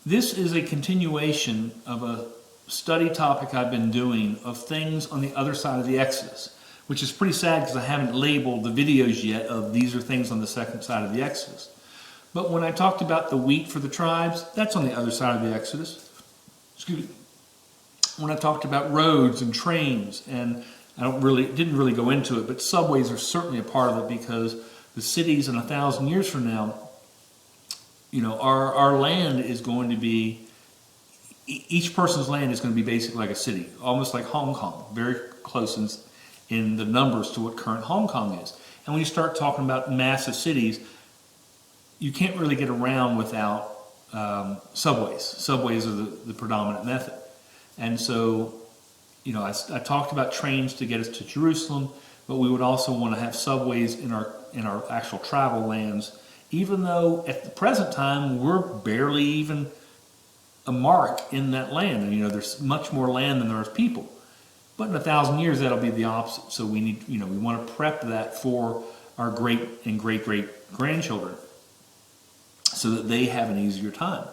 This is a continuation of a study topic I've been doing of things on the other side of the Exodus, which is pretty sad because I haven't labeled the videos yet of these are things on the second side of the Exodus. But when I talked about the wheat for the tribes, that's on the other side of the Exodus. Excuse me. When I talked about roads and trains, and didn't really go into it, but subways are certainly a part of it because the cities in 1,000 years from now, our land is going to be, each person's land is going to be basically like a city, almost like Hong Kong, very close in the numbers to what current Hong Kong is. And when you start talking about massive cities, you can't really get around without subways. Subways are the predominant method. And so, I talked about trains to get us to Jerusalem, but we would also want to have subways in our actual travel lands, even though at the present time we're barely even a mark in that land. And there's much more land than there is people. But in 1,000 years that'll be the opposite. So we need, we want to prep that for our great and great grandchildren, so that they have an easier time.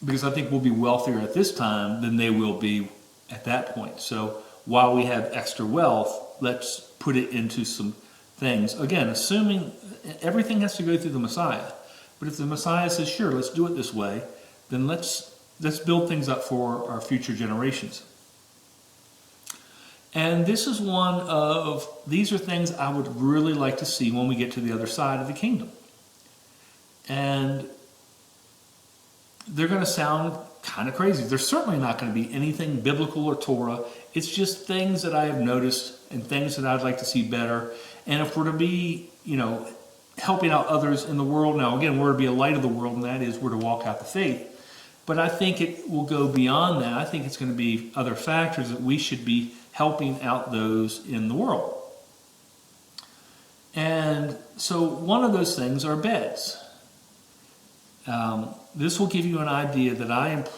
Because I think we'll be wealthier at this time than they will be at that point. So while we have extra wealth, let's put it into some things. Again, assuming everything has to go through the Messiah. But if the Messiah says, sure, let's do it this way, then let's build things up for our future generations. And this is these are things I would really like to see when we get to the other side of the kingdom. And they're going to sound kind of crazy. There's certainly not going to be anything biblical or Torah. It's just things that I have noticed and things that I'd like to see better. And if we're to be, helping out others in the world, now again, we're to be a light of the world, and that is we're to walk out the faith. But I think it will go beyond that. I think it's going to be other factors that we should be helping out those in the world. And so one of those things are beds. This will give you an idea that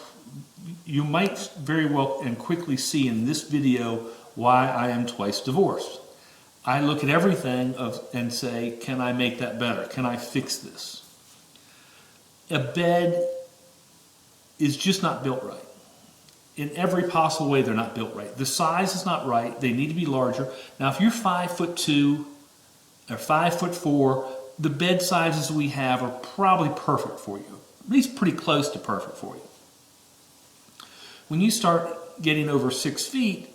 you might very well and quickly see in this video why I am twice divorced. I look at everything and say, can I make that better? Can I fix this? A bed is just not built right. In every possible way, they're not built right. The size is not right. They need to be larger. Now, if you're 5'2" or 5'4", the bed sizes we have are probably perfect for you. At least pretty close to perfect for you. When you start getting over 6 feet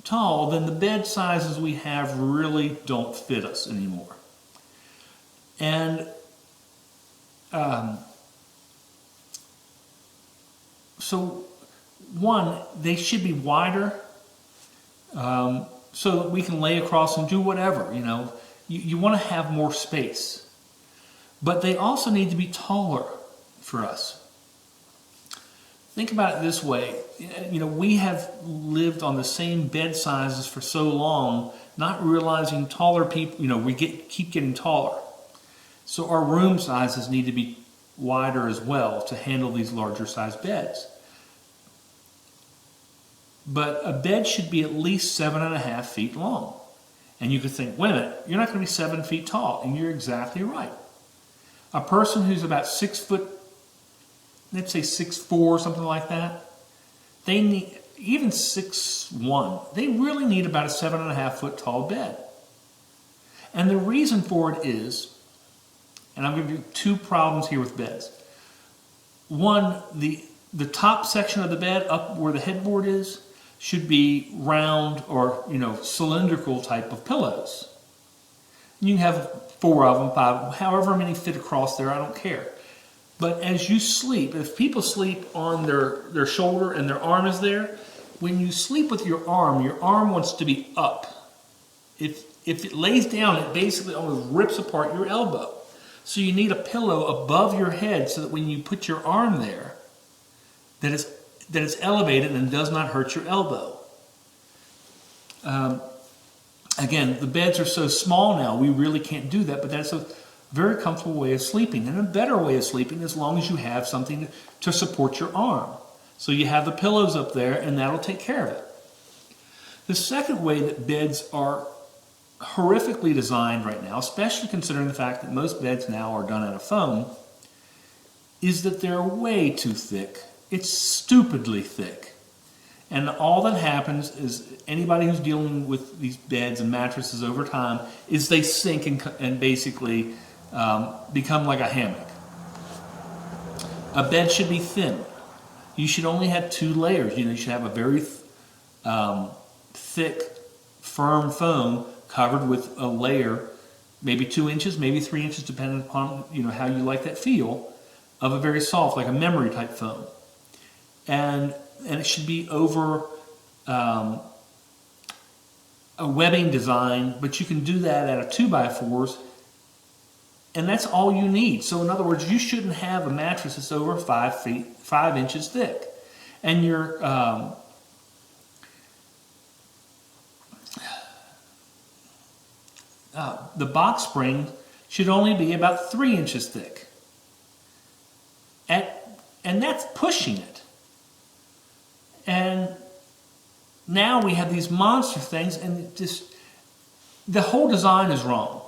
tall, then the bed sizes we have really don't fit us anymore. And so they should be wider, so that we can lay across and do whatever. You want to have more space. But they also need to be taller for us. Think about it this way. We have lived on the same bed sizes for so long, not realizing taller people, we keep getting taller. So our room sizes need to be wider as well to handle these larger size beds. But a bed should be at least 7.5 feet long. And you could think, wait a minute, you're not going to be 7 feet tall. And you're exactly right. A person who's about 6 foot, let's say 6'4", something like that, they need, even 6'1", they really need about a 7.5 foot tall bed. And the reason for it is, and I'm going to do 2 problems here with beds. One, the top section of the bed, up where the headboard is, should be round or, cylindrical type of pillows. You can have 4 of them, 5, however many fit across there, I don't care. But as you sleep, if people sleep on their shoulder and their arm is there, when you sleep with your arm wants to be up. If it lays down, it basically almost rips apart your elbow. So you need a pillow above your head so that when you put your arm there, that it's elevated and does not hurt your elbow. Again, the beds are so small now, we really can't do that, but that's a very comfortable way of sleeping, and a better way of sleeping as long as you have something to support your arm. So you have the pillows up there, and that'll take care of it. The second way that beds are horrifically designed right now, especially considering the fact that most beds now are done out of foam, is that they're way too thick. It's stupidly thick. And all that happens is anybody who's dealing with these beds and mattresses over time is they sink and basically become like a hammock. A bed should be thin. You should only have 2 layers. You should have a very thick, firm foam covered with a layer, maybe 2 inches, maybe 3 inches, depending upon how you like that feel, of a very soft, like a memory type foam. And it should be over a webbing design, but you can do that at a 2x4s, and that's all you need. So in other words, you shouldn't have a mattress that's over 5 inches thick. And your the box spring should only be about 3 inches thick. And that's pushing it. And now we have these monster things, and the whole design is wrong.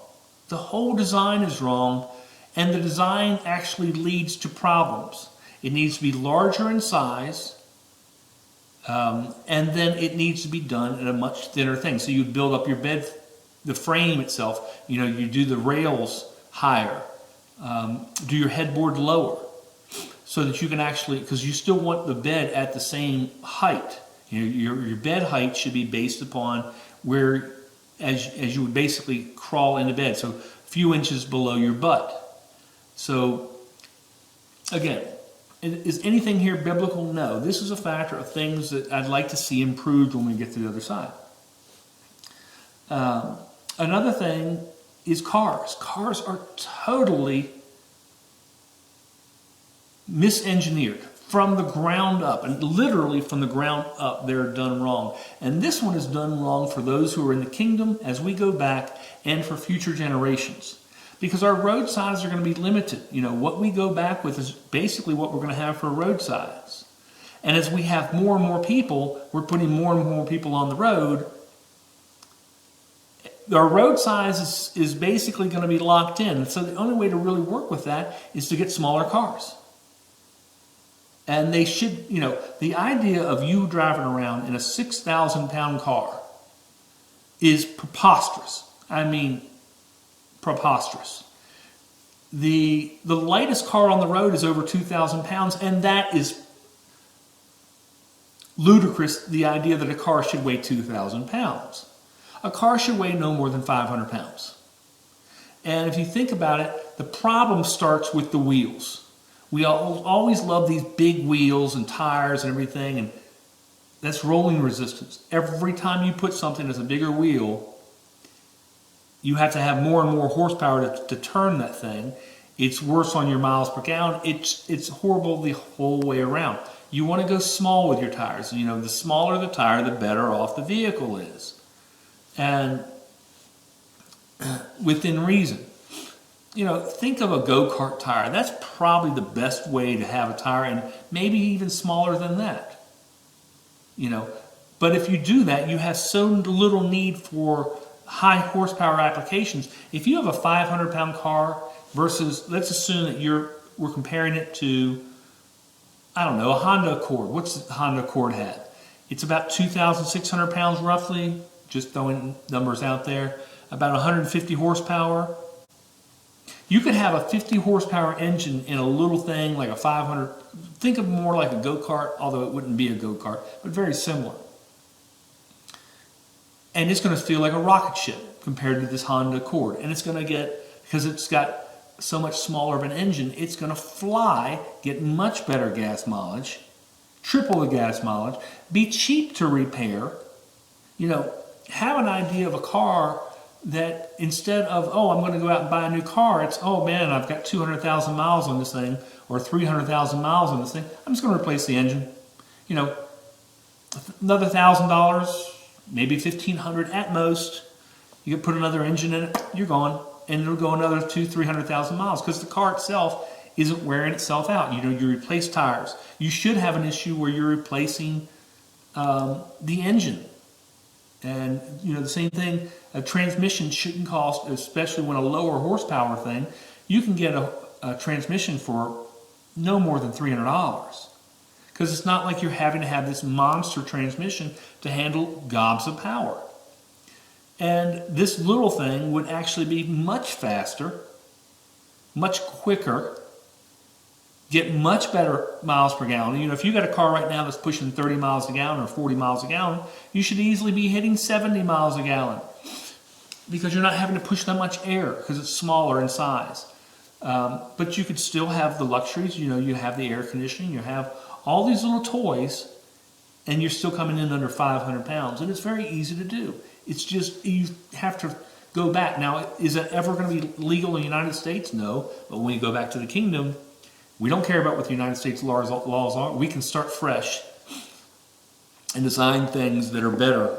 The whole design is wrong, and the design actually leads to problems. It needs to be larger in size, and then it needs to be done in a much thinner thing. So you build up your bed, the frame itself, you do the rails higher, do your headboard lower, so that you can actually, because you still want the bed at the same height. Your bed height should be based upon where, as you would basically crawl into bed, so a few inches below your butt. So, again, is anything here biblical? No. This is a factor of things that I'd like to see improved when we get to the other side. Another thing is cars. Cars are totally misengineered from the ground up, and literally from the ground up they're done wrong. And this one is done wrong for those who are in the kingdom as we go back, and for future generations, because our road sides are going to be limited. What we go back with is basically what we're going to have for road sides. And as we have more and more people, we're putting more and more people on the road. Our road size is basically going to be locked in. So the only way to really work with that is to get smaller cars. And they should, the idea of you driving around in a 6,000-pound car is preposterous. I mean, preposterous. The lightest car on the road is over 2,000 pounds, and that is ludicrous, the idea that a car should weigh 2,000 pounds. A car should weigh no more than 500 pounds. And if you think about it, the problem starts with the wheels. We always love these big wheels and tires and everything, and that's rolling resistance. Every time you put something that's a bigger wheel, you have to have more and more horsepower to turn that thing. It's worse on your miles per gallon. It's horrible the whole way around. You want to go small with your tires. The smaller the tire, the better off the vehicle is. And within reason. Think of a go-kart tire. That's probably the best way to have a tire, and maybe even smaller than that. But if you do that, you have so little need for high horsepower applications. If you have a 500-pound car versus, let's assume that we're comparing it to, I don't know, a Honda Accord. What's the Honda Accord have? It's about 2,600 pounds roughly, just throwing numbers out there, about 150 horsepower. You could have a 50 horsepower engine in a little thing like a 500. Think of more like a go-kart, although it wouldn't be a go-kart, but very similar. And it's going to feel like a rocket ship compared to this Honda Accord. And it's going to get, because it's got so much smaller of an engine, it's going to fly, get much better gas mileage, triple the gas mileage, be cheap to repair. Have an idea of a car that instead of, I'm going to go out and buy a new car, it's, man, I've got 200,000 miles on this thing, or 300,000 miles on this thing. I'm just going to replace the engine. Another $1,000, maybe $1,500 at most. You could put another engine in it, you're gone. And it'll go another 200,000-300,000 miles, because the car itself isn't wearing itself out. You replace tires. You should have an issue where you're replacing the engine. And, the same thing, a transmission shouldn't cost, especially when a lower horsepower thing, you can get a transmission for no more than $300. Because it's not like you're having to have this monster transmission to handle gobs of power. And this little thing would actually be much faster, much quicker, get much better miles per gallon. You know, if you got a car right now that's pushing 30 miles a gallon or 40 miles a gallon, you should easily be hitting 70 miles a gallon because you're not having to push that much air because it's smaller in size. But you could still have the luxuries. You know, you have the air conditioning, you have all these little toys, and you're still coming in under 500 pounds. And it's very easy to do. It's just, you have to go back. Now, is it ever going to be legal in the United States? No. But when you go back to the kingdom, we don't care about what the United States laws are. We can start fresh and design things that are better,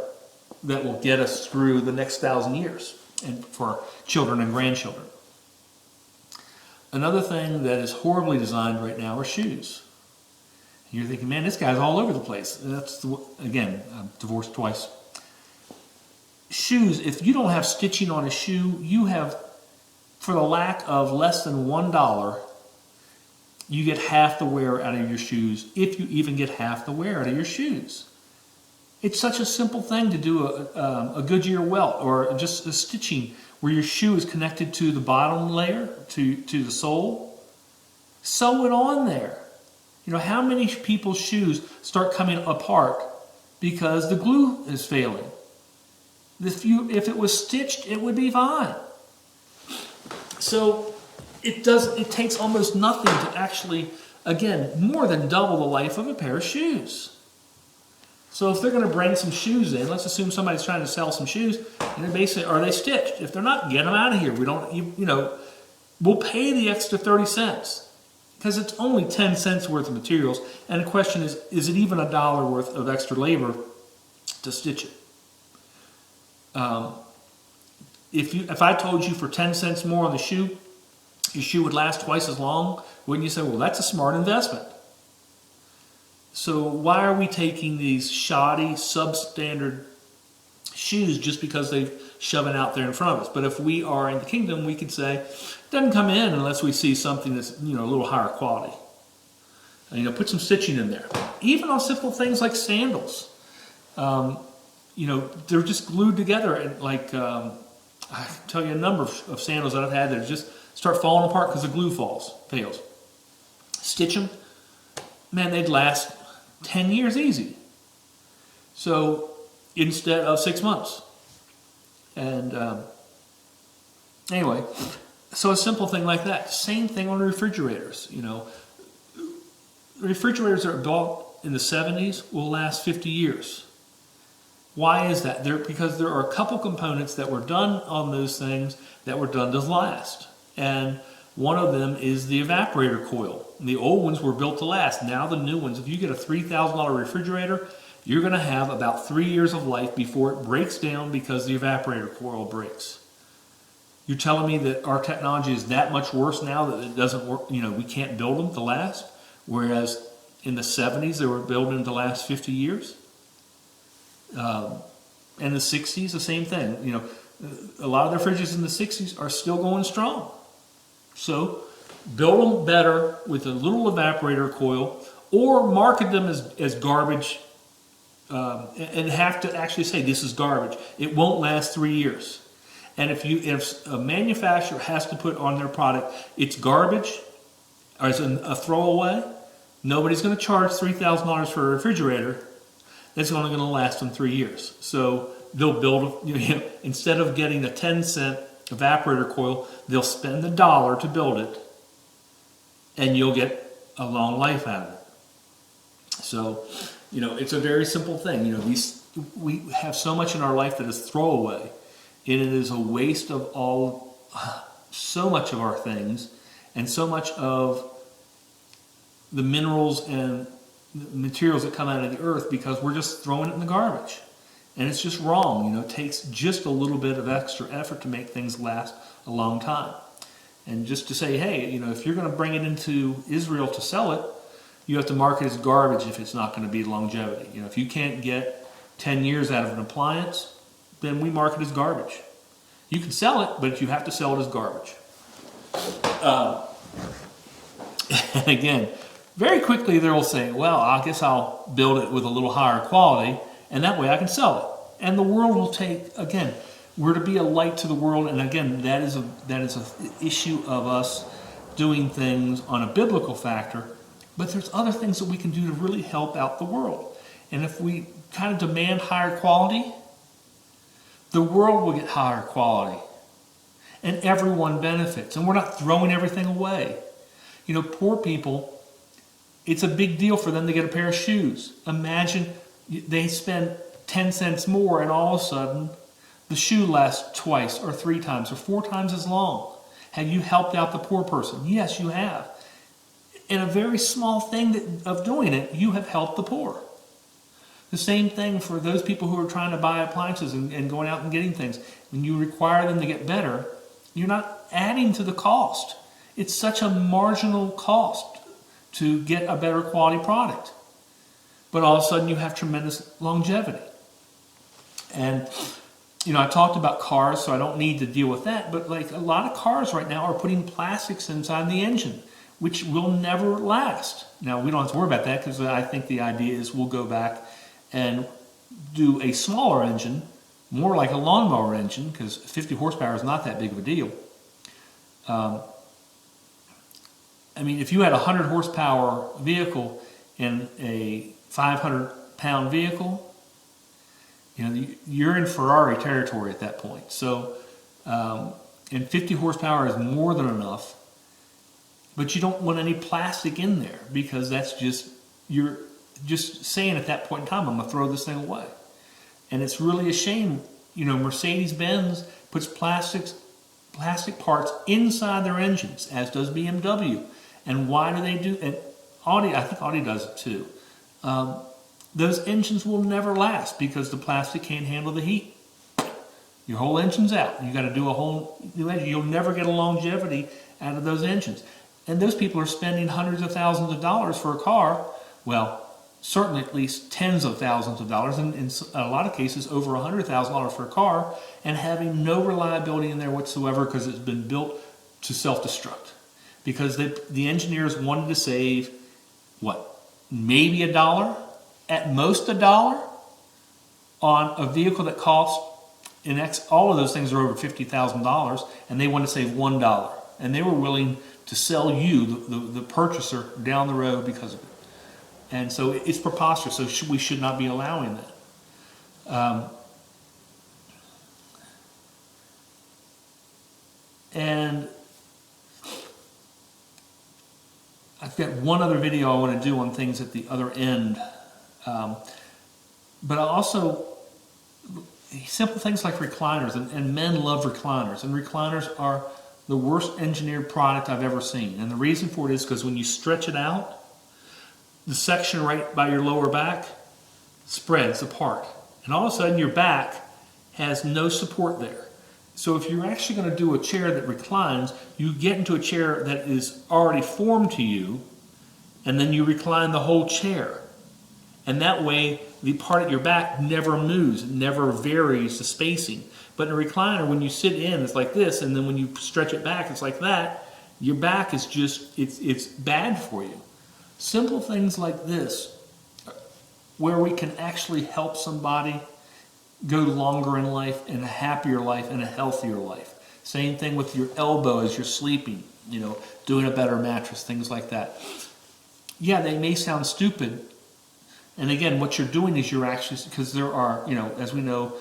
that will get us through the next 1,000 years and for our children and grandchildren. Another thing that is horribly designed right now are shoes. And you're thinking, man, this guy's all over the place. That's again, I'm divorced twice. Shoes, if you don't have stitching on a shoe, you have, for the lack of less than $1, you get half the wear out of your shoes, if you even get half the wear out of your shoes. It's such a simple thing to do a Goodyear welt or just a stitching where your shoe is connected to the bottom layer, to the sole. Sew it on there. You know, how many people's shoes start coming apart because the glue is failing? If it was stitched, it would be fine. So it takes almost nothing to actually, again, more than double the life of a pair of shoes. So if they're going to bring some shoes in, let's assume somebody's trying to sell some shoes, and basically, are they stitched? If they're not, get them out of here. We don't, we'll pay the extra 30 cents because it's only 10 cents worth of materials. And the question is it even $1 worth of extra labor to stitch it? If I told you for 10 cents more on the shoe, your shoe would last twice as long, wouldn't you say, well, that's a smart investment? So why are we taking these shoddy, substandard shoes just because they've shoved it out there in front of us? But if we are in the kingdom, we could say, it doesn't come in unless we see something that's, a little higher quality. And, put some stitching in there. Even on simple things like sandals. They're just glued together, and I can tell you a number of sandals that I've had that just start falling apart because the glue fails. Stitch them, man, they'd last 10 years easy. So instead of 6 months. And anyway, so a simple thing like that. Same thing on refrigerators. Refrigerators that are built in the 70s will last 50 years. Why is that? Because there are a couple components that were done on those things that were done to last. And one of them is the evaporator coil. And the old ones were built to last. Now the new ones, if you get a $3,000 refrigerator, you're going to have about 3 years of life before it breaks down because the evaporator coil breaks. You're telling me that our technology is that much worse now that it doesn't work, we can't build them to last? Whereas in the 70s, they were building to last 50 years? In the 60s, the same thing. A lot of the fridges in the 60s are still going strong. So build them better with a little evaporator coil, or market them as garbage, and have to actually say this is garbage. It won't last 3 years. And if a manufacturer has to put on their product it's garbage or as a throwaway, nobody's going to charge $3,000 for a refrigerator that's only going to last them 3 years. So they'll build, instead of getting a 10-cent evaporator coil, they'll spend $1 to build it, and you'll get a long life out of it. So, it's a very simple thing. We have so much in our life that is throwaway, and it is a waste of so much of our things, and so much of the minerals and materials that come out of the earth because we're just throwing it in the garbage. And it's just wrong. It takes just a little bit of extra effort to make things last a long time. And just to say, hey, if you're going to bring it into Israel to sell it, you have to mark it as garbage if it's not going to be longevity. If you can't get 10 years out of an appliance, then we mark it as garbage. You can sell it, but you have to sell it as garbage. And again, very quickly they'll say, well, I guess I'll build it with a little higher quality, and that way I can sell it. And the world will take, again, we're to be a light to the world, and again, that is a issue of us doing things on a biblical factor, but there's other things that we can do to really help out the world. And if we kind of demand higher quality, the world will get higher quality, and everyone benefits, and we're not throwing everything away. You know, poor people, it's a big deal for them to get a pair of shoes. Imagine they spend 10 cents more and all of a sudden the shoe lasts twice or 3 times or 4 times as long. Have you helped out the poor person? Yes, you have. In a very small thing of doing it, you have helped the poor. The same thing for those people who are trying to buy appliances and going out and getting things. When you require them to get better, you're not adding to the cost. It's such a marginal cost to get a better quality product. But all of a sudden you have tremendous longevity. And, you know, I talked about cars, so I don't need to deal with that. But like a lot of cars right now are putting plastics inside the engine, which will never last. Now, we don't have to worry about that because I think the idea is we'll go back and do a smaller engine, more like a lawnmower engine, because 50 horsepower is not that big of a deal. I mean, if you had a 100 horsepower vehicle in a 500-pound vehicle, you know, you're in Ferrari territory at that point. So, and 50 horsepower is more than enough, but you don't want any plastic in there because that's just, you're just saying at that point in time, I'm going to throw this thing away. And it's really a shame. You know, Mercedes-Benz puts plastic parts inside their engines, as does BMW. And why do they do it? Audi, I think Audi does it too. Those engines will never last because the plastic can't handle the heat. Your whole engine's out. You got to do a whole new engine. You'll never get a longevity out of those engines. And those people are spending hundreds of thousands of dollars for a car. Well, certainly at least tens of thousands of dollars, and in a lot of cases over $100,000 for a car, and having no reliability in there whatsoever because it's been built to self-destruct. Because the engineers wanted to save, what, maybe $1, at most $1, on a vehicle that costs, all of those things are over $50,000, and they wanted to save $1. And they were willing to sell you, the purchaser, down the road because of it. And so it's preposterous, so we should not be allowing that. And I've got one other video I want to do on things at the other end. But I also, simple things like recliners, and men love recliners, and recliners are the worst engineered product I've ever seen. And the reason for it is because when you stretch it out, the section right by your lower back spreads apart. And all of a sudden your back has no support there. So if you're actually going to do a chair that reclines, you get into a chair that is already formed to you, and then you recline the whole chair. And that way the part at your back never moves, it never varies the spacing. But in a recliner, when you sit in, it's like this, and then when you stretch it back, it's like that. Your back is just, it's bad for you. Simple things like this, where we can actually help somebody go longer in life, and a happier life, and a healthier life. Same thing with your elbow as you're sleeping, you know, doing a better mattress, things like that. Yeah, they may sound stupid. And again, what you're doing is you're actually, because there are, you know, as we know,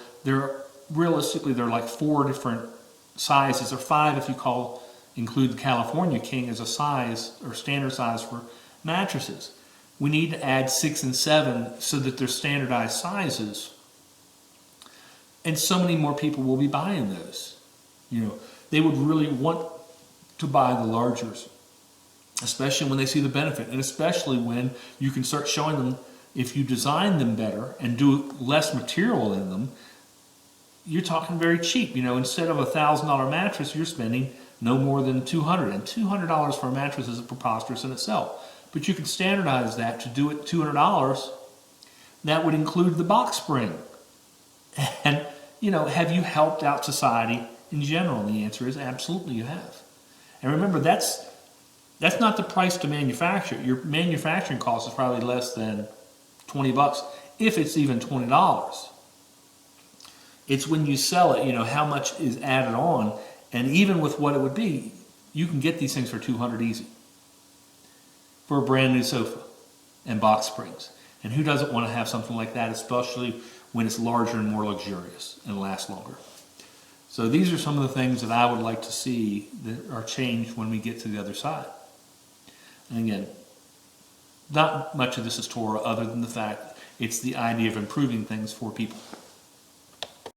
realistically, there are like 4 different sizes, or 5 if you include the California King as a size, or standard size for mattresses. We need to add 6 and 7 so that they're standardized sizes. And so many more people will be buying those. You know, they would really want to buy the largers, especially when they see the benefit, and especially when you can start showing them, if you design them better and do less material in them, you're talking very cheap. You know, instead of a $1,000 mattress, you're spending no more than $200. And $200 for a mattress is preposterous in itself. But you can standardize that to do it $200. That would include the box spring. And, you know, have you helped out society in general? And the answer is absolutely you have. And remember, that's That's not the price to manufacture. Your manufacturing cost is probably less than $20, if it's even $20. It's when you sell it, how much is added on, and even with what it would be, you can get these things for $200 easy for a brand new sofa and box springs. And who doesn't want to have something like that, especially when it's larger and more luxurious and lasts longer? So these are some of the things that I would like to see that are changed when we get to the other side. And again, not much of this is Torah other than the fact it's the idea of improving things for people.